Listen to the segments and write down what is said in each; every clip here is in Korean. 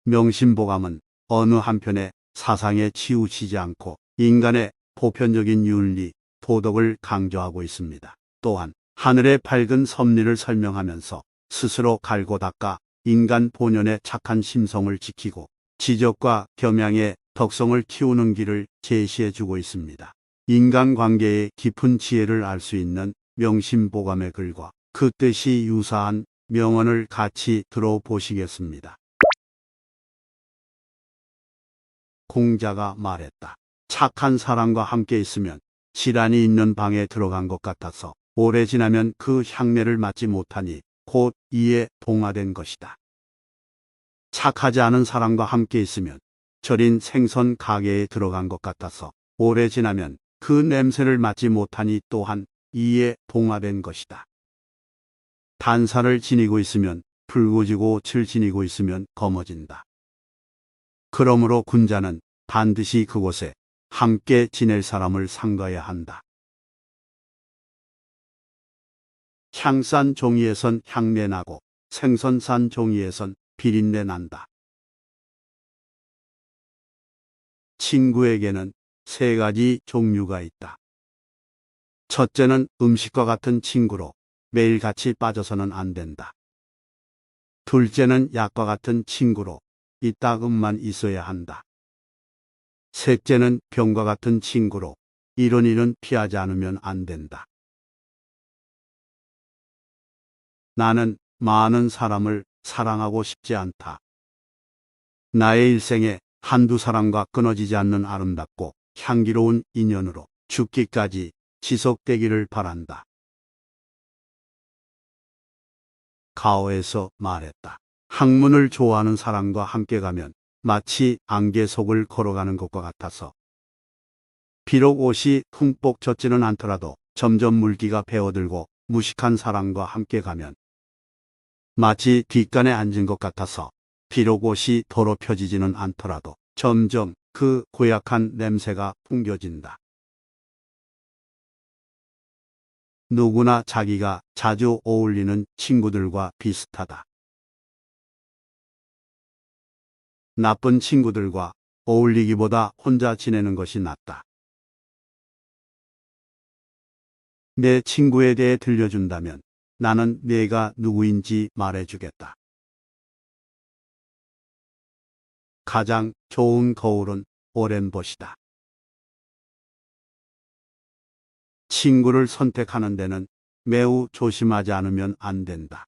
명심보감은 어느 한편의 사상에 치우치지 않고 인간의 보편적인 윤리, 도덕을 강조하고 있습니다. 또한 하늘의 밝은 섭리를 설명하면서 스스로 갈고 닦아 인간 본연의 착한 심성을 지키고 지적과 겸양의 덕성을 키우는 길을 제시해주고 있습니다. 인간관계의 깊은 지혜를 알 수 있는 명심보감의 글과 그 뜻이 유사한 명언을 같이 들어보시겠습니다. 공자가 말했다. 착한 사람과 함께 있으면 질환이 있는 방에 들어간 것 같아서 오래 지나면 그 향내를 맡지 못하니 곧 이에 동화된 것이다. 착하지 않은 사람과 함께 있으면 절인 생선 가게에 들어간 것 같아서 오래 지나면 그 냄새를 맡지 못하니 또한 이에 동화된 것이다. 단살을 지니고 있으면 붉어지고 옷을 지니고 있으면 검어진다. 그러므로 군자는 반드시 그곳에 함께 지낼 사람을 삼가야 한다. 향싼 종이에선 향내 나고 생선산 종이에선 비린내 난다. 친구에게는 세 가지 종류가 있다. 첫째는 음식과 같은 친구로 매일 같이 빠져서는 안 된다. 둘째는 약과 같은 친구로 이따금만 있어야 한다. 셋째는 병과 같은 친구로 이런 일은 피하지 않으면 안 된다. 나는 많은 사람을 사랑하고 싶지 않다. 나의 일생에 한두 사람과 끊어지지 않는 아름답고 향기로운 인연으로 죽기까지 지속되기를 바란다. 가오에서 말했다. 학문을 좋아하는 사람과 함께 가면 마치 안개 속을 걸어가는 것과 같아서 비록 옷이 흠뻑 젖지는 않더라도 점점 물기가 배어들고 무식한 사람과 함께 가면 마치 뒷간에 앉은 것 같아서 비록 옷이 더럽혀지지는 않더라도 점점 그 고약한 냄새가 풍겨진다. 누구나 자기가 자주 어울리는 친구들과 비슷하다. 나쁜 친구들과 어울리기보다 혼자 지내는 것이 낫다. 내 친구에 대해 들려준다면 나는 네가 누구인지 말해주겠다. 가장 좋은 거울은 오랜 벗이다. 친구를 선택하는 데는 매우 조심하지 않으면 안 된다.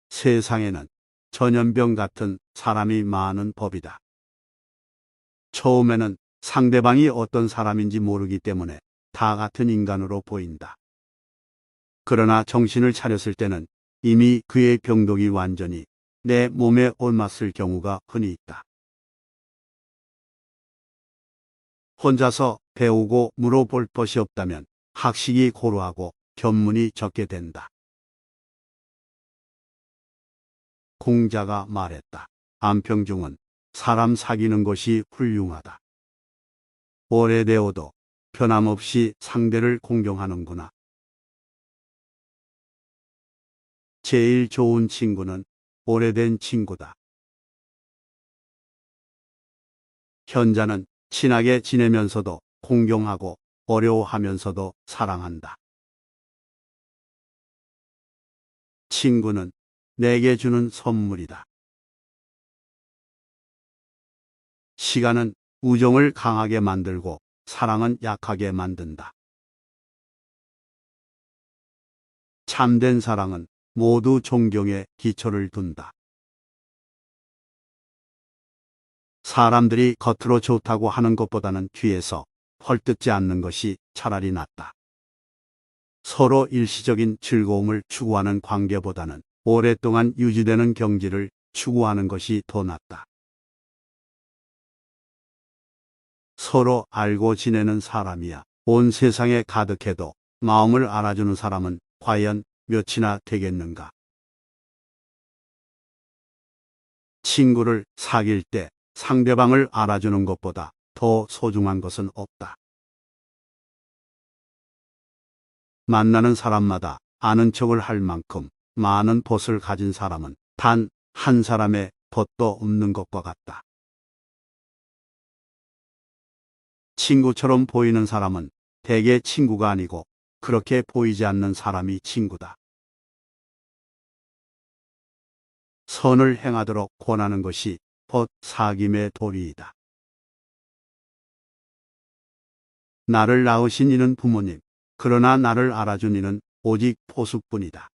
세상에는 전염병 같은 사람이 많은 법이다. 처음에는 상대방이 어떤 사람인지 모르기 때문에 다 같은 인간으로 보인다. 그러나 정신을 차렸을 때는 이미 그의 병독이 완전히 내 몸에 옮았을 경우가 흔히 있다. 혼자서 배우고 물어볼 것이 없다면 학식이 고루하고 견문이 적게 된다. 공자가 말했다. 안평중은 사람 사귀는 것이 훌륭하다. 오래되어도 변함없이 상대를 공경하는구나. 제일 좋은 친구는 오래된 친구다. 현자는 친하게 지내면서도 공경하고 어려워하면서도 사랑한다. 친구는 내게 주는 선물이다. 시간은 우정을 강하게 만들고 사랑은 약하게 만든다. 참된 사랑은 모두 존경에 기초를 둔다. 사람들이 겉으로 좋다고 하는 것보다는 뒤에서 헐뜯지 않는 것이 차라리 낫다. 서로 일시적인 즐거움을 추구하는 관계보다는 오랫동안 유지되는 경지를 추구하는 것이 더 낫다. 서로 알고 지내는 사람이야 온 세상에 가득해도 마음을 알아주는 사람은 과연 몇이나 되겠는가? 친구를 사귈 때 상대방을 알아주는 것보다 더 소중한 것은 없다. 만나는 사람마다 아는 척을 할 만큼 많은 벗을 가진 사람은 단 한 사람의 벗도 없는 것과 같다. 친구처럼 보이는 사람은 대개 친구가 아니고 그렇게 보이지 않는 사람이 친구다. 선을 행하도록 권하는 것이 벗 사귐의 도리이다. 나를 낳으신 이는 부모님, 그러나 나를 알아준 이는 오직 포수뿐이다.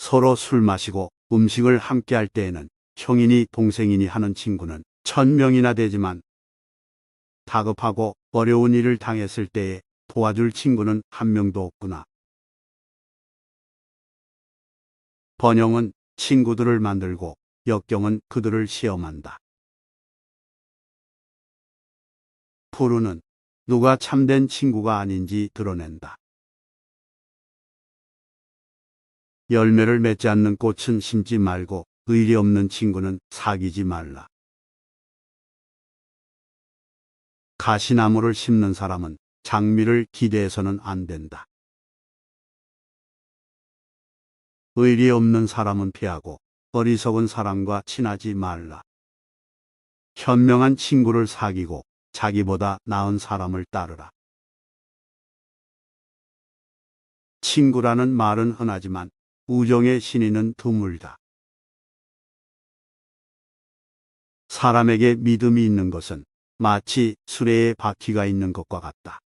서로 술 마시고 음식을 함께 할 때에는 형이니 동생이니 하는 친구는 1000명이나 되지만 다급하고 어려운 일을 당했을 때에 도와줄 친구는 한 명도 없구나. 번영은 친구들을 만들고 역경은 그들을 시험한다. 푸르는 누가 참된 친구가 아닌지 드러낸다. 열매를 맺지 않는 꽃은 심지 말고 의리 없는 친구는 사귀지 말라. 가시나무를 심는 사람은 장미를 기대해서는 안 된다. 의리 없는 사람은 피하고 어리석은 사람과 친하지 말라. 현명한 친구를 사귀고 자기보다 나은 사람을 따르라. 친구라는 말은 흔하지만 우정의 신의는 드물다. 사람에게 믿음이 있는 것은 마치 수레에 바퀴가 있는 것과 같다.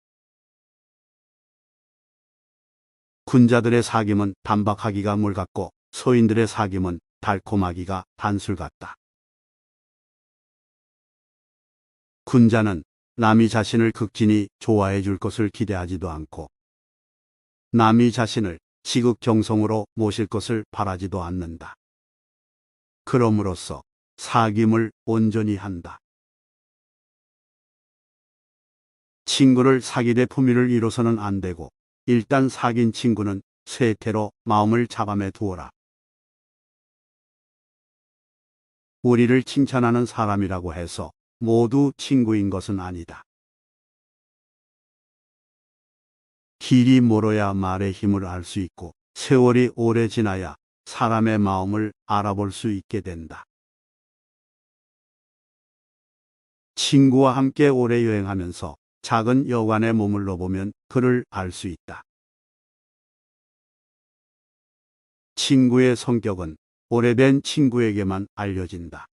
군자들의 사귐은 단박하기가 물 같고 소인들의 사귐은 달콤하기가 단술 같다. 군자는 남이 자신을 극진히 좋아해 줄 것을 기대하지도 않고 남이 자신을 지극정성으로 모실 것을 바라지도 않는다. 그럼으로써 사귐을 온전히 한다. 친구를 사귀되 품위를 잃어서는 안 되고 일단 사귄 친구는 쇠퇴로 마음을 잡아매 두어라. 우리를 칭찬하는 사람이라고 해서 모두 친구인 것은 아니다. 길이 멀어야 말의 힘을 알 수 있고 세월이 오래 지나야 사람의 마음을 알아볼 수 있게 된다. 친구와 함께 오래 여행하면서 작은 여관에 머물러 보면 그를 알 수 있다. 친구의 성격은 오래된 친구에게만 알려진다.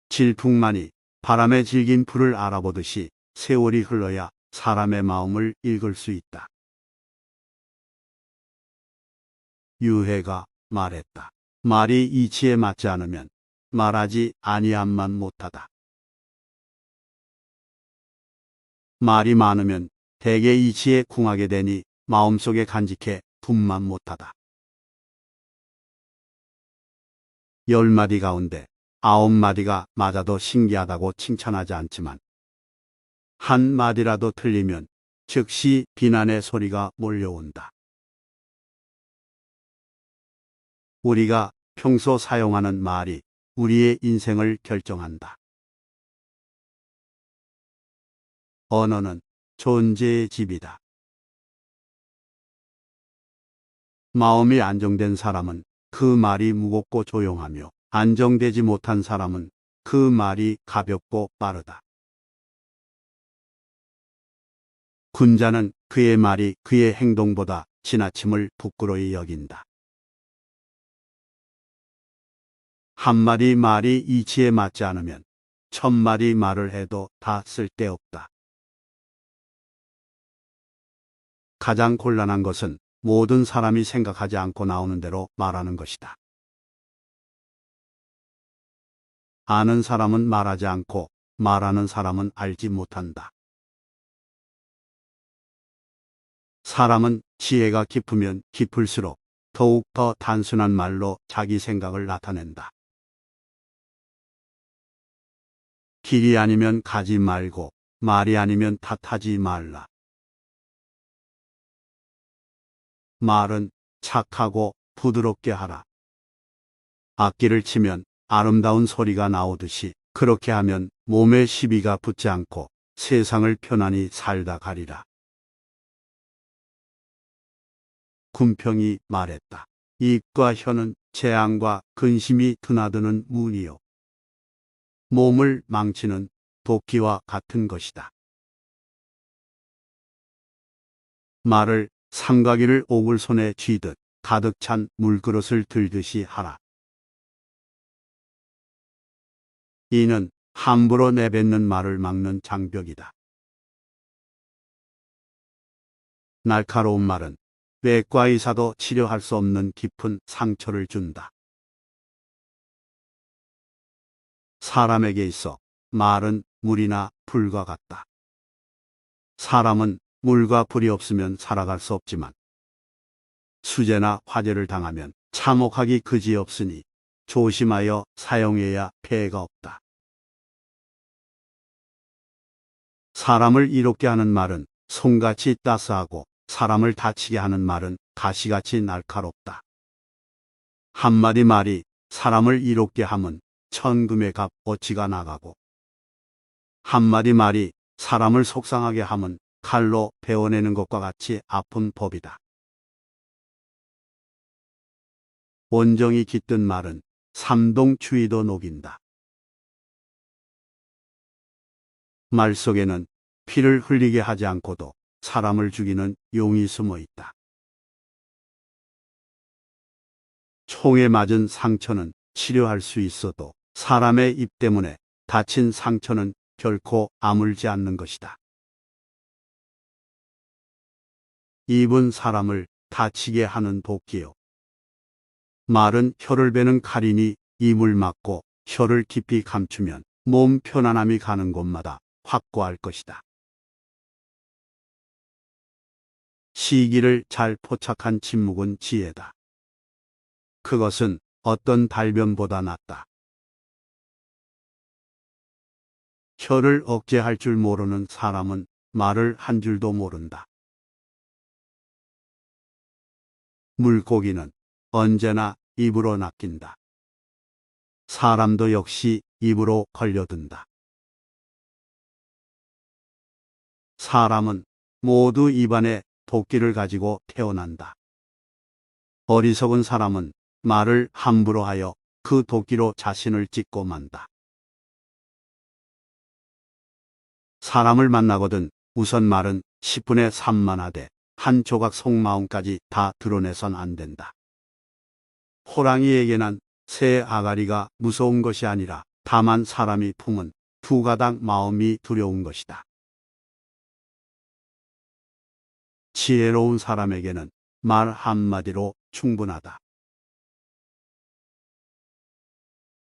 질풍만이 바람에 질긴 풀을 알아보듯이 세월이 흘러야 사람의 마음을 읽을 수 있다. 유해가 말했다. 말이 이치에 맞지 않으면 말하지 아니함만 못하다. 말이 많으면 대개 이치에 궁하게 되니 마음속에 간직해 분만 못하다. 10마디 가운데 9마디가 맞아도 신기하다고 칭찬하지 않지만 한 마디라도 틀리면 즉시 비난의 소리가 몰려온다. 우리가 평소 사용하는 말이 우리의 인생을 결정한다. 언어는 존재의 집이다. 마음이 안정된 사람은 그 말이 무겁고 조용하며 안정되지 못한 사람은 그 말이 가볍고 빠르다. 군자는 그의 말이 그의 행동보다 지나침을 부끄러이 여긴다. 한마디 말이 이치에 맞지 않으면 1000마디 말을 해도 다 쓸데없다. 가장 곤란한 것은 모든 사람이 생각하지 않고 나오는 대로 말하는 것이다. 아는 사람은 말하지 않고 말하는 사람은 알지 못한다. 사람은 지혜가 깊으면 깊을수록 더욱 더 단순한 말로 자기 생각을 나타낸다. 길이 아니면 가지 말고 말이 아니면 탓하지 말라. 말은 착하고 부드럽게 하라. 악기를 치면 아름다운 소리가 나오듯이 그렇게 하면 몸에 시비가 붙지 않고 세상을 편안히 살다 가리라. 군평이 말했다. 입과 혀는 재앙과 근심이 드나드는 문이요. 몸을 망치는 도끼와 같은 것이다. 말을 상가기를 옥을 손에 쥐듯 가득 찬 물그릇을 들듯이 하라. 이는 함부로 내뱉는 말을 막는 장벽이다. 날카로운 말은 외과 의사도 치료할 수 없는 깊은 상처를 준다. 사람에게 있어 말은 물이나 불과 같다. 사람은 물과 불이 없으면 살아갈 수 없지만 수재나 화재를 당하면 참혹하기 그지없으니 조심하여 사용해야 폐해가 없다. 사람을 이롭게 하는 말은 손같이 따스하고 사람을 다치게 하는 말은 가시같이 날카롭다. 한마디 말이 사람을 이롭게 함은 천금의 값 어치가 나가고 한마디 말이 사람을 속상하게 함은 칼로 베어내는 것과 같이 아픈 법이다. 온정이 깃든 말은 삼동추위도 녹인다. 말 속에는 피를 흘리게 하지 않고도 사람을 죽이는 용이 숨어 있다. 총에 맞은 상처는 치료할 수 있어도 사람의 입 때문에 다친 상처는 결코 아물지 않는 것이다. 입은 사람을 다치게 하는 도끼요. 말은 혀를 베는 칼이니 입을 막고 혀를 깊이 감추면 몸 편안함이 가는 곳마다 확고할 것이다. 시기를 잘 포착한 침묵은 지혜다. 그것은 어떤 달변보다 낫다. 혀를 억제할 줄 모르는 사람은 말을 한 줄도 모른다. 물고기는 언제나 입으로 낚인다. 사람도 역시 입으로 걸려든다. 사람은 모두 입안에 도끼를 가지고 태어난다. 어리석은 사람은 말을 함부로 하여 그 도끼로 자신을 찢고 만다. 사람을 만나거든 우선 말은 10분에 산만하되 한 조각 속마음까지 다 드러내선 안 된다. 호랑이에게는 새 아가리가 무서운 것이 아니라 다만 사람이 품은 두 가닥 마음이 두려운 것이다. 지혜로운 사람에게는 말 한마디로 충분하다.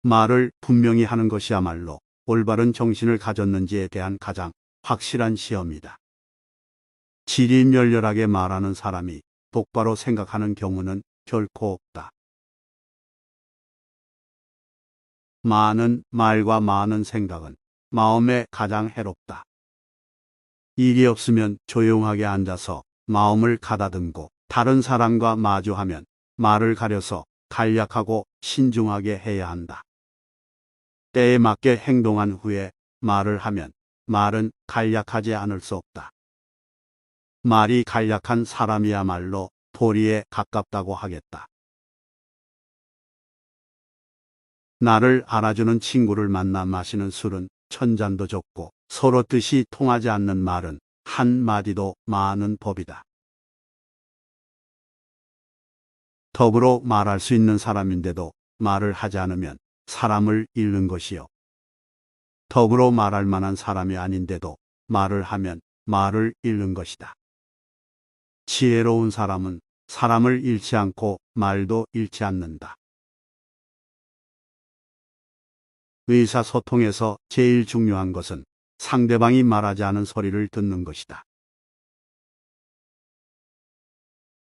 말을 분명히 하는 것이야말로 올바른 정신을 가졌는지에 대한 가장 확실한 시험이다. 질이 멸렬하게 말하는 사람이 똑바로 생각하는 경우는 결코 없다. 많은 말과 많은 생각은 마음에 가장 해롭다. 일이 없으면 조용하게 앉아서 마음을 가다듬고 다른 사람과 마주하면 말을 가려서 간략하고 신중하게 해야 한다. 때에 맞게 행동한 후에 말을 하면 말은 간략하지 않을 수 없다. 말이 간략한 사람이야말로 도리에 가깝다고 하겠다. 나를 알아주는 친구를 만나 마시는 술은 천잔도 적고 서로 뜻이 통하지 않는 말은 한마디도 많은 법이다. 더불어 말할 수 있는 사람인데도 말을 하지 않으면 사람을 잃는 것이요. 더불어 말할 만한 사람이 아닌데도 말을 하면 말을 잃는 것이다. 지혜로운 사람은 사람을 잃지 않고 말도 잃지 않는다. 의사소통에서 제일 중요한 것은 상대방이 말하지 않은 소리를 듣는 것이다.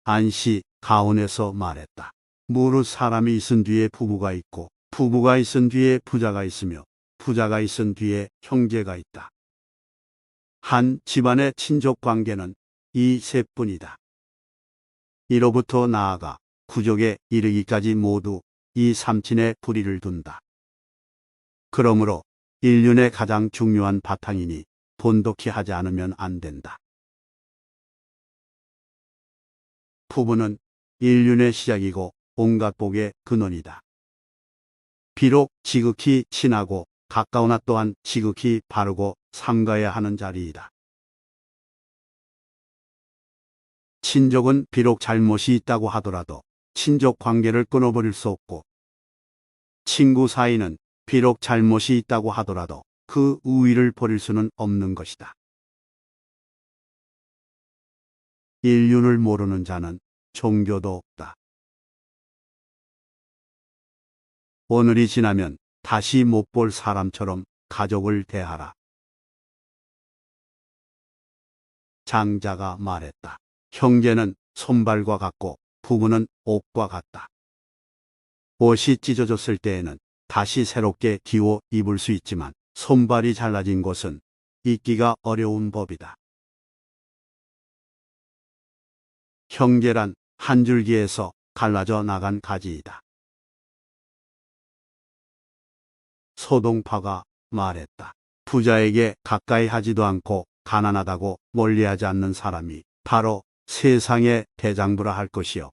안시 가온에서 말했다. 무릇 사람이 있은 뒤에 부부가 있고 부부가 있은 뒤에 부자가 있으며 부자가 있은 뒤에 형제가 있다. 한 집안의 친족 관계는 이 셋뿐이다. 이로부터 나아가 구족에 이르기까지 모두 이 삼친의 뿌리를 둔다. 그러므로 인륜의 가장 중요한 바탕이니 돈독히 하지 않으면 안 된다. 부부는 인륜의 시작이고 온갖 복의 근원이다. 비록 지극히 친하고 가까우나 또한 지극히 바르고 삼가야 하는 자리이다. 친족은 비록 잘못이 있다고 하더라도 친족 관계를 끊어버릴 수 없고, 친구 사이는 비록 잘못이 있다고 하더라도 그 우위를 버릴 수는 없는 것이다. 인륜을 모르는 자는 종교도 없다. 오늘이 지나면 다시 못 볼 사람처럼 가족을 대하라. 장자가 말했다. 형제는 손발과 같고 부부는 옷과 같다. 옷이 찢어졌을 때에는 다시 새롭게 기워 입을 수 있지만 손발이 잘라진 것은 입기가 어려운 법이다. 형제란 한 줄기에서 갈라져 나간 가지이다. 소동파가 말했다. 부자에게 가까이 하지도 않고 가난하다고 멀리하지 않는 사람이 바로 세상의 대장부라 할 것이요.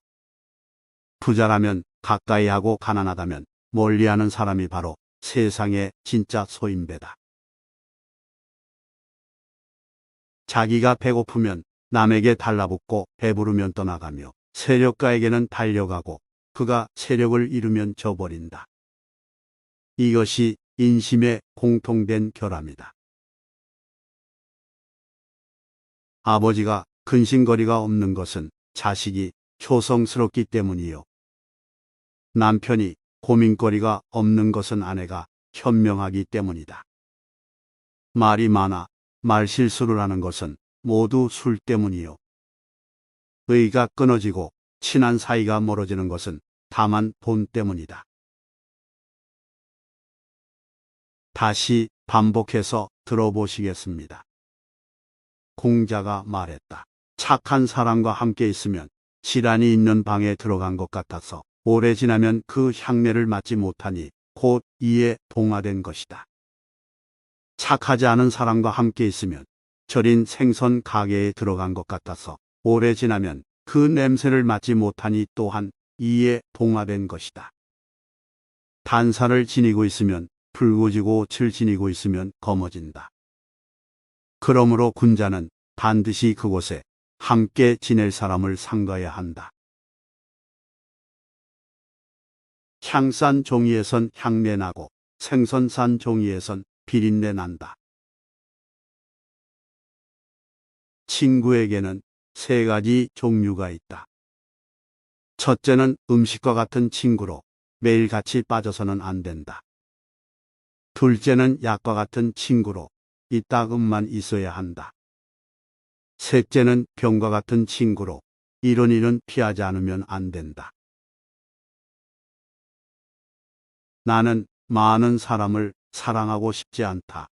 부자라면 가까이 하고 가난하다면 멀리하는 사람이 바로 세상의 진짜 소인배다. 자기가 배고프면 남에게 달라붙고 배부르면 떠나가며 세력가에게는 달려가고 그가 세력을 잃으면 져버린다. 이것이 인심의 공통된 결함이다. 아버지가 근심거리가 없는 것은 자식이 효성스럽기 때문이요. 남편이 고민거리가 없는 것은 아내가 현명하기 때문이다. 말이 많아 말실수를 하는 것은 모두 술 때문이요. 의가 끊어지고 친한 사이가 멀어지는 것은 다만 돈 때문이다. 다시 반복해서 들어보시겠습니다. 공자가 말했다. 착한 사람과 함께 있으면 질환이 있는 방에 들어간 것 같아서 오래 지나면 그 향내를 맡지 못하니 곧 이에 동화된 것이다. 착하지 않은 사람과 함께 있으면 절인 생선 가게에 들어간 것 같아서 오래 지나면 그 냄새를 맡지 못하니 또한 이에 동화된 것이다. 단사를 지니고 있으면 붉어지고 옷을 지니고 있으면 검어진다. 그러므로 군자는 반드시 그곳에 함께 지낼 사람을 삼가야 한다. 향싼 종이에선 향내 나고 생선 싼 종이에선 비린내 난다. 친구에게는 세 가지 종류가 있다. 첫째는 음식과 같은 친구로 매일 같이 빠져서는 안 된다. 둘째는 약과 같은 친구로 이따금만 있어야 한다. 셋째는 병과 같은 친구로 이런 일은 피하지 않으면 안 된다. 나는 많은 사람을 사랑하고 싶지 않다.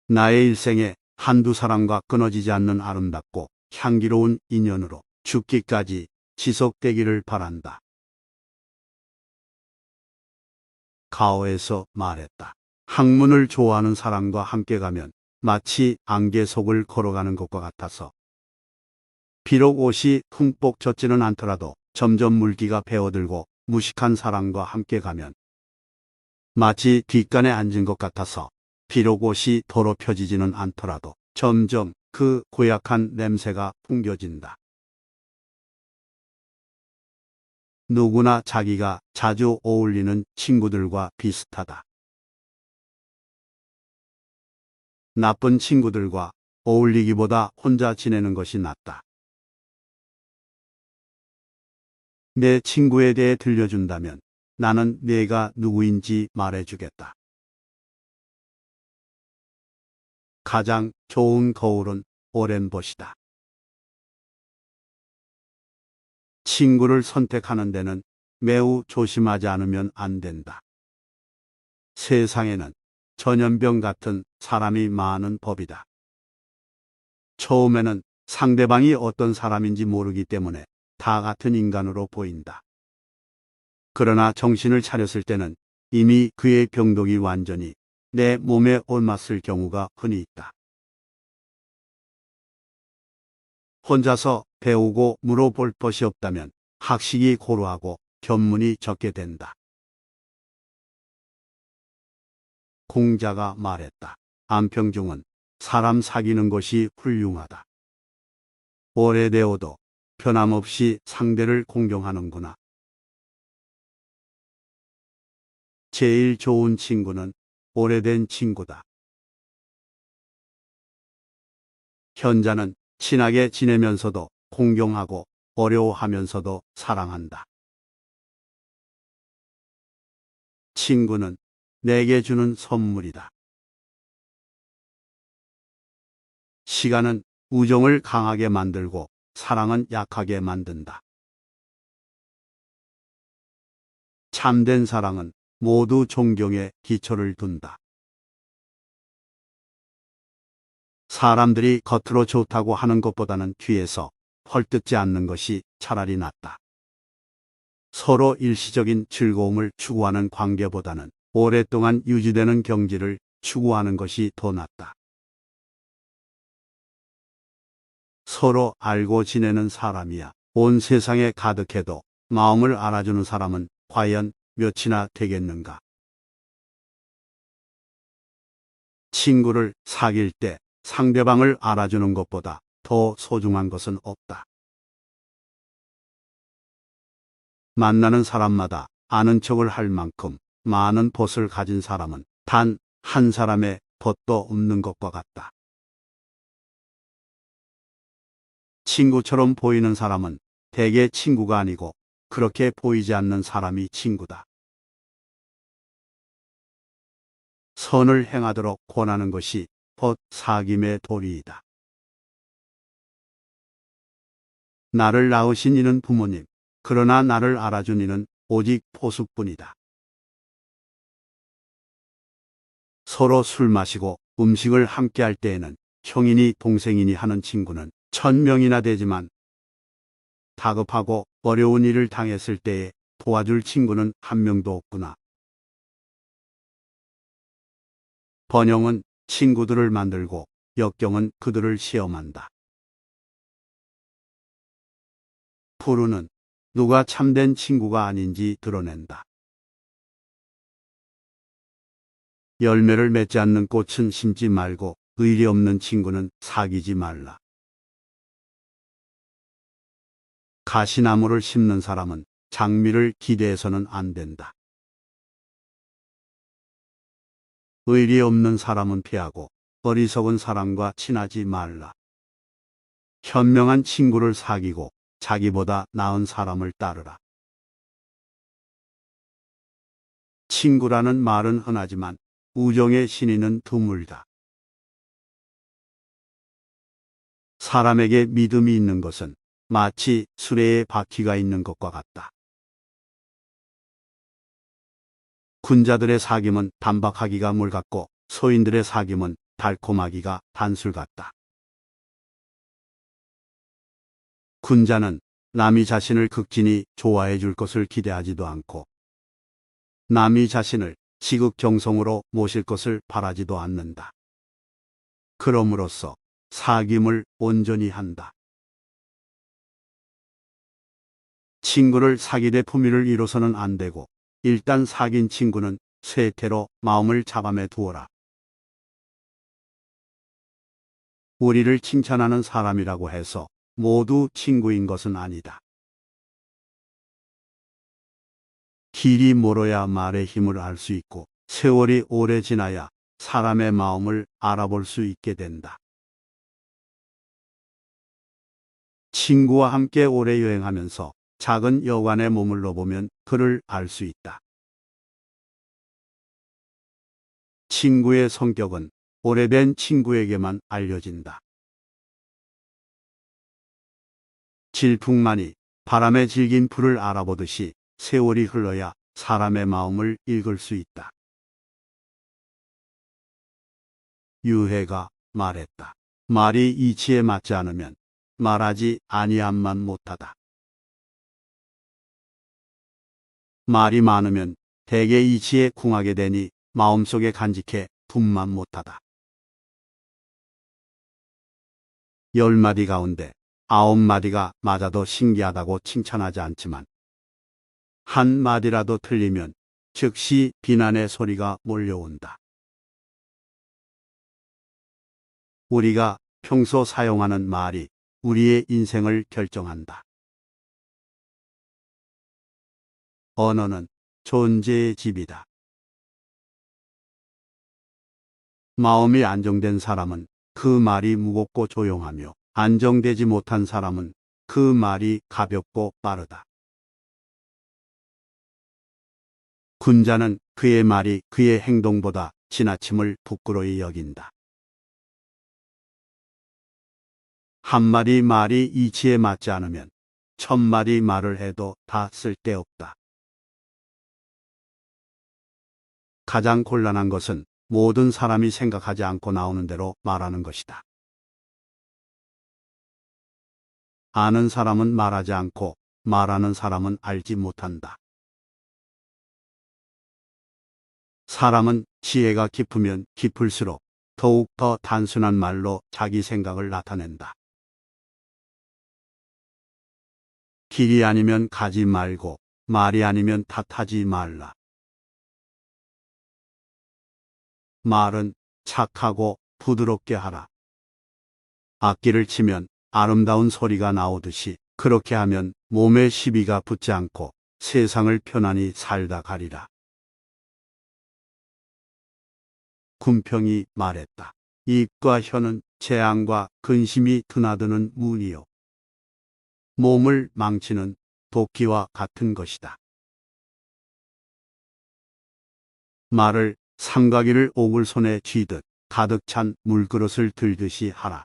나의 일생에 한두 사람과 끊어지지 않는 아름답고 향기로운 인연으로 죽기까지 지속되기를 바란다. 가오에서 말했다. 학문을 좋아하는 사람과 함께 가면 마치 안개 속을 걸어가는 것과 같아서 비록 옷이 흠뻑 젖지는 않더라도 점점 물기가 배어들고 무식한 사람과 함께 가면 마치 뒷간에 앉은 것 같아서 비록 옷이 더럽혀지지는 않더라도 점점 그 고약한 냄새가 풍겨진다. 누구나 자기가 자주 어울리는 친구들과 비슷하다. 나쁜 친구들과 어울리기보다 혼자 지내는 것이 낫다. 내 친구에 대해 들려준다면 나는 네가 누구인지 말해주겠다. 가장 좋은 거울은 오랜 벗이다. 친구를 선택하는 데는 매우 조심하지 않으면 안 된다. 세상에는 전염병 같은 사람이 많은 법이다. 처음에는 상대방이 어떤 사람인지 모르기 때문에 다 같은 인간으로 보인다. 그러나 정신을 차렸을 때는 이미 그의 병독이 완전히 내 몸에 옮았을 경우가 흔히 있다. 혼자서 배우고 물어볼 것이 없다면 학식이 고루하고 견문이 적게 된다. 공자가 말했다. 안평중은 사람 사귀는 것이 훌륭하다. 오래되어도 변함없이 상대를 공경하는구나. 제일 좋은 친구는 오래된 친구다. 현자는 친하게 지내면서도 공경하고 어려워하면서도 사랑한다. 친구는 내게 주는 선물이다. 시간은 우정을 강하게 만들고 사랑은 약하게 만든다. 참된 사랑은 모두 존경에 기초를 둔다. 사람들이 겉으로 좋다고 하는 것보다는 뒤에서 헐뜯지 않는 것이 차라리 낫다. 서로 일시적인 즐거움을 추구하는 관계보다는 오랫동안 유지되는 경지를 추구하는 것이 더 낫다. 서로 알고 지내는 사람이야 온 세상에 가득해도 마음을 알아주는 사람은 과연 몇이나 되겠는가? 친구를 사귈 때 상대방을 알아주는 것보다 더 소중한 것은 없다. 만나는 사람마다 아는 척을 할 만큼 많은 벗을 가진 사람은 단 한 사람의 벗도 없는 것과 같다. 친구처럼 보이는 사람은 대개 친구가 아니고 그렇게 보이지 않는 사람이 친구다. 선을 행하도록 권하는 것이 벗 사귐의 도리이다. 나를 낳으신 이는 부모님, 그러나 나를 알아준 이는 오직 포수뿐이다. 서로 술 마시고 음식을 함께 할 때에는 형이니 동생이니 하는 친구는 1000명이나 되지만 다급하고 어려운 일을 당했을 때에 도와줄 친구는 한 명도 없구나. 번영은 친구들을 만들고 역경은 그들을 시험한다. 푸르는 누가 참된 친구가 아닌지 드러낸다. 열매를 맺지 않는 꽃은 심지 말고 의리 없는 친구는 사귀지 말라. 가시나무를 심는 사람은 장미를 기대해서는 안 된다. 의리 없는 사람은 피하고 어리석은 사람과 친하지 말라. 현명한 친구를 사귀고 자기보다 나은 사람을 따르라. 친구라는 말은 흔하지만 우정의 신의는 드물다. 사람에게 믿음이 있는 것은 마치 수레에 바퀴가 있는 것과 같다. 군자들의 사귐은 단박하기가 물 같고 소인들의 사귐은 달콤하기가 단술 같다. 군자는 남이 자신을 극진히 좋아해 줄 것을 기대하지도 않고 남이 자신을 지극정성으로 모실 것을 바라지도 않는다. 그럼으로써 사귐을 온전히 한다. 친구를 사귀되 품위를 잃어서는 안 되고 일단 사귄 친구는 쇠퇴로 마음을 잡아매 두어라. 우리를 칭찬하는 사람이라고 해서 모두 친구인 것은 아니다. 길이 멀어야 말의 힘을 알 수 있고 세월이 오래 지나야 사람의 마음을 알아볼 수 있게 된다. 친구와 함께 오래 여행하면서 작은 여관에 머물러 보면 그를 알 수 있다. 친구의 성격은 오래된 친구에게만 알려진다. 질풍만이 바람에 질긴 풀을 알아보듯이 세월이 흘러야 사람의 마음을 읽을 수 있다. 유해가 말했다. 말이 이치에 맞지 않으면 말하지 아니함만 못하다. 말이 많으면 대개 이치에 궁하게 되니 마음속에 간직해 분만 못하다. 10마디 가운데 9마디가 맞아도 신기하다고 칭찬하지 않지만 한 마디라도 틀리면 즉시 비난의 소리가 몰려온다. 우리가 평소 사용하는 말이 우리의 인생을 결정한다. 언어는 존재의 집이다. 마음이 안정된 사람은 그 말이 무겁고 조용하며 안정되지 못한 사람은 그 말이 가볍고 빠르다. 군자는 그의 말이 그의 행동보다 지나침을 부끄러이 여긴다. 한 마디 말이 이치에 맞지 않으면 1000마디 말을 해도 다 쓸데없다. 가장 곤란한 것은 모든 사람이 생각하지 않고 나오는 대로 말하는 것이다. 아는 사람은 말하지 않고 말하는 사람은 알지 못한다. 사람은 지혜가 깊으면 깊을수록 더욱 더 단순한 말로 자기 생각을 나타낸다. 길이 아니면 가지 말고 말이 아니면 탓하지 말라. 말은 착하고 부드럽게 하라. 악기를 치면 아름다운 소리가 나오듯이 그렇게 하면 몸에 시비가 붙지 않고 세상을 편안히 살다 가리라. 군평이 말했다. 입과 혀는 재앙과 근심이 드나드는 문이요. 몸을 망치는 도끼와 같은 것이다. 말을 삼가기를 옥을 손에 쥐듯 가득 찬 물그릇을 들듯이 하라.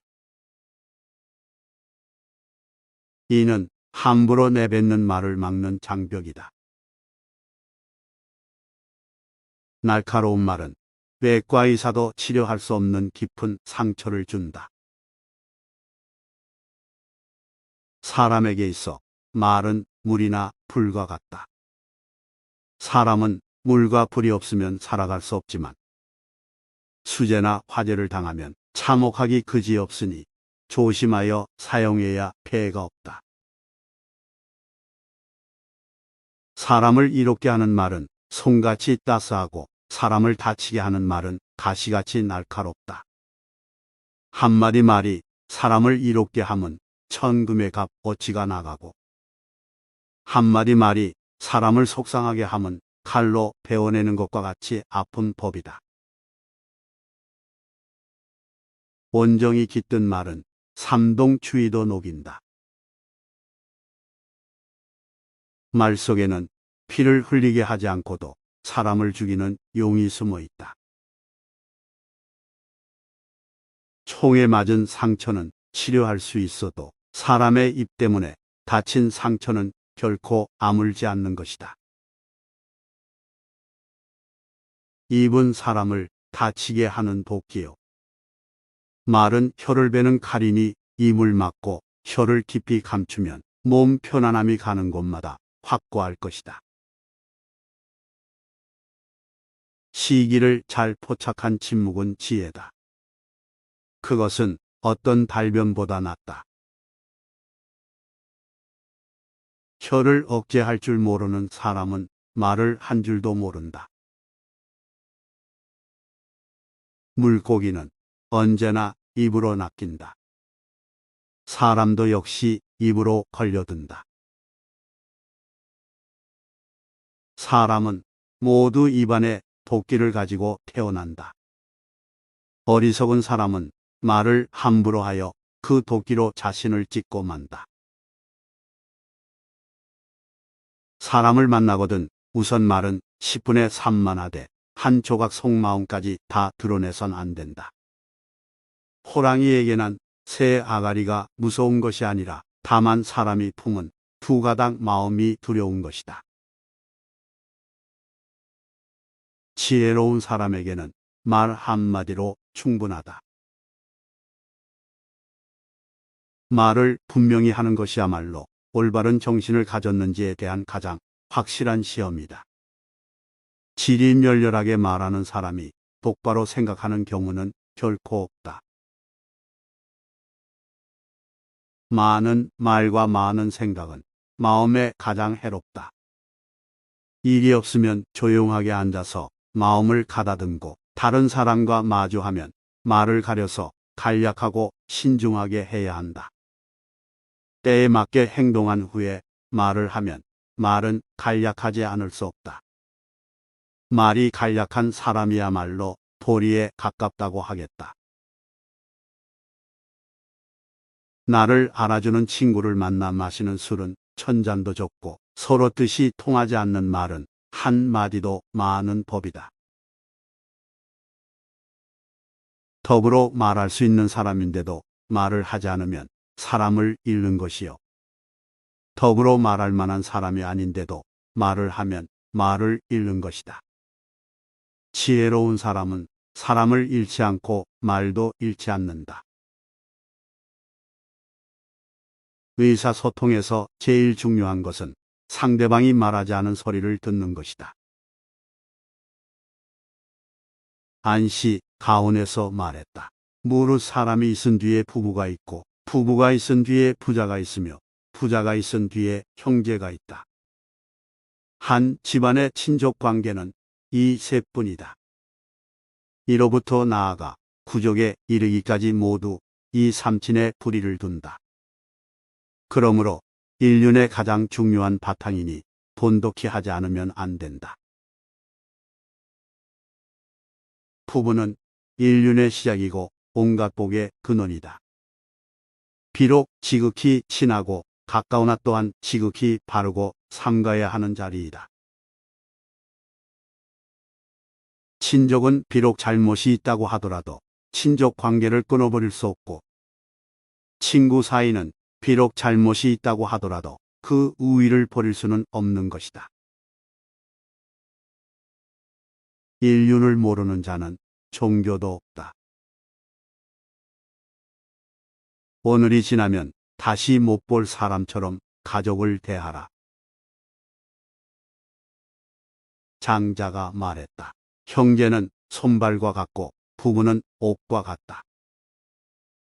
이는 함부로 내뱉는 말을 막는 장벽이다. 날카로운 말은 외과 의사도 치료할 수 없는 깊은 상처를 준다. 사람에게 있어 말은 물이나 불과 같다. 사람은 물과 불이 없으면 살아갈 수 없지만 수재나 화재를 당하면 참혹하기 그지없으니 조심하여 사용해야 폐해가 없다. 사람을 이롭게 하는 말은 송같이 따스하고 사람을 다치게 하는 말은 가시같이 날카롭다. 한마디 말이 사람을 이롭게 함은 천금의 값 어치가 나가고 한마디 말이 사람을 속상하게 함은 칼로 베어내는 것과 같이 아픈 법이다. 온정이 깃든 말은 삼동추위도 녹인다. 말 속에는 피를 흘리게 하지 않고도 사람을 죽이는 용이 숨어 있다. 총에 맞은 상처는 치료할 수 있어도 사람의 입 때문에 다친 상처는 결코 아물지 않는 것이다. 입은 사람을 다치게 하는 도끼요. 말은 혀를 베는 칼이니 입을 막고 혀를 깊이 감추면 몸 편안함이 가는 곳마다 확고할 것이다. 시기를 잘 포착한 침묵은 지혜다. 그것은 어떤 달변보다 낫다. 혀를 억제할 줄 모르는 사람은 말을 한 줄도 모른다. 물고기는 언제나 입으로 낚인다. 사람도 역시 입으로 걸려든다. 사람은 모두 입안에 도끼를 가지고 태어난다. 어리석은 사람은 말을 함부로 하여 그 도끼로 자신을 찢고 만다. 사람을 만나거든 우선 말은 10분에 산만하되 한 조각 속마음까지 다 드러내선 안 된다. 호랑이에게는 새 아가리가 무서운 것이 아니라 다만 사람이 품은 두 가닥 마음이 두려운 것이다. 지혜로운 사람에게는 말 한마디로 충분하다. 말을 분명히 하는 것이야말로 올바른 정신을 가졌는지에 대한 가장 확실한 시험이다. 질이 멸렬하게 말하는 사람이 똑바로 생각하는 경우는 결코 없다. 많은 말과 많은 생각은 마음에 가장 해롭다. 일이 없으면 조용하게 앉아서 마음을 가다듬고 다른 사람과 마주하면 말을 가려서 간략하고 신중하게 해야 한다. 때에 맞게 행동한 후에 말을 하면 말은 간략하지 않을 수 없다. 말이 간략한 사람이야말로 도리에 가깝다고 하겠다. 나를 알아주는 친구를 만나 마시는 술은 천잔도 적고 서로 뜻이 통하지 않는 말은 한마디도 많은 법이다. 더불어 말할 수 있는 사람인데도 말을 하지 않으면 사람을 잃는 것이요. 더불어 말할 만한 사람이 아닌데도 말을 하면 말을 잃는 것이다. 지혜로운 사람은 사람을 잃지 않고 말도 잃지 않는다. 의사소통에서 제일 중요한 것은 상대방이 말하지 않은 소리를 듣는 것이다. 안시 가온에서 말했다. 무릇 사람이 있은 뒤에 부부가 있고 부부가 있은 뒤에 부자가 있으며 부자가 있은 뒤에 형제가 있다. 한 집안의 친족 관계는 이 셋뿐이다. 이로부터 나아가 구족에 이르기까지 모두 이 삼친의 불의를 둔다. 그러므로 인륜의 가장 중요한 바탕이니 돈독히 하지 않으면 안 된다. 부부는 인륜의 시작이고 온갖 복의 근원이다. 비록 지극히 친하고 가까우나 또한 지극히 바르고 삼가야 하는 자리이다. 친족은 비록 잘못이 있다고 하더라도 친족 관계를 끊어버릴 수 없고 친구 사이는 비록 잘못이 있다고 하더라도 그 우위를 버릴 수는 없는 것이다. 인륜을 모르는 자는 종교도 없다. 오늘이 지나면 다시 못 볼 사람처럼 가족을 대하라. 장자가 말했다. 형제는 손발과 같고 부부는 옷과 같다.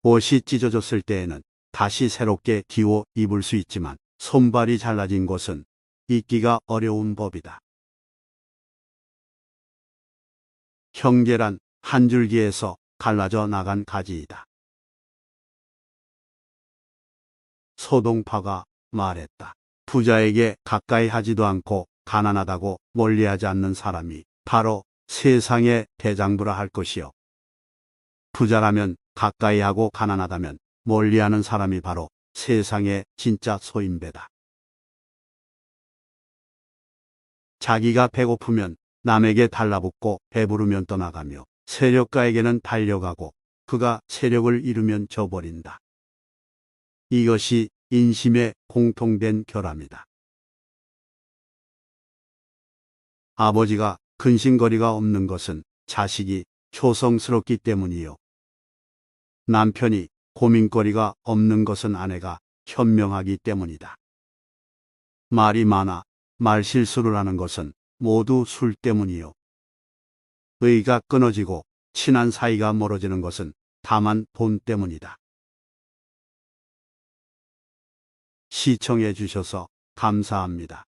옷이 찢어졌을 때에는 다시 새롭게 기워 입을 수 있지만 손발이 잘라진 것은 입기가 어려운 법이다. 형제란 한 줄기에서 갈라져 나간 가지이다. 소동파가 말했다. 부자에게 가까이 하지도 않고 가난하다고 멀리하지 않는 사람이 바로 세상의 대장부라 할 것이요. 부자라면 가까이 하고 가난하다면 멀리하는 사람이 바로 세상의 진짜 소인배다. 자기가 배고프면 남에게 달라붙고 배부르면 떠나가며 세력가에게는 달려가고 그가 세력을 잃으면 져버린다. 이것이 인심의 공통된 결함이다. 아버지가 근심거리가 없는 것은 자식이 효성스럽기 때문이요. 남편이 고민거리가 없는 것은 아내가 현명하기 때문이다. 말이 많아 말실수를 하는 것은 모두 술 때문이요. 의가 끊어지고 친한 사이가 멀어지는 것은 다만 돈 때문이다. 시청해 주셔서 감사합니다.